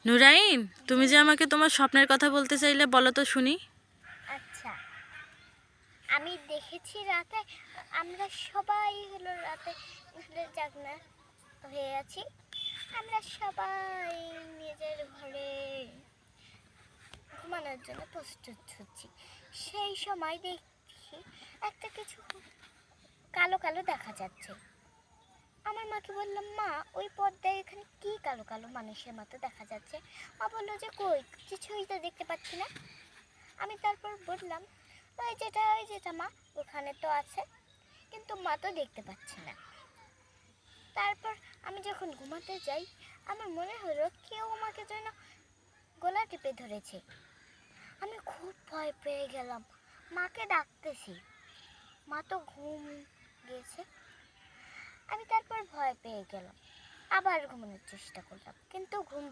নুরাইন, তুমি যে আমাকে তোমার স্বপ্নের কথা বলতে চাইলে বলো তো শুনি। আচ্ছা, আমি দেখেছি রাতে আমরা সবাই হলো রাতে জাগনা হয়ে আছি। আমরা সবাই নিজের ঘরে ঘুমানোর জন্য প্রস্তুত হচ্ছি। সেই সময় দেখি একটা কিছু কালো কালো দেখা যাচ্ছে। আমার মাকে বললাম, মা ওই পর্দায় এখানে কি কালো কালো মানুষের মতো দেখা যাচ্ছে? মা বললো যে কই কিছুই তো দেখতে পাচ্ছি না। আমি তারপর বললাম, ওই যেটা মা ওখানে তো আছে, কিন্তু মা তো দেখতে পাচ্ছি না। তারপর আমি যখন ঘুমাতে যাই আমার মনে হলো কেউ আমাকে যেন গলা টিপে ধরেছে। আমি খুব ভয় পেয়ে গেলাম, মাকে ডাকতেছি, মা তো ঘুম গেছে। আমি তারপর ভয় পেয়ে গেলাম, আবার ঘুমানোর চেষ্টা করলাম, কিন্তু ঘুম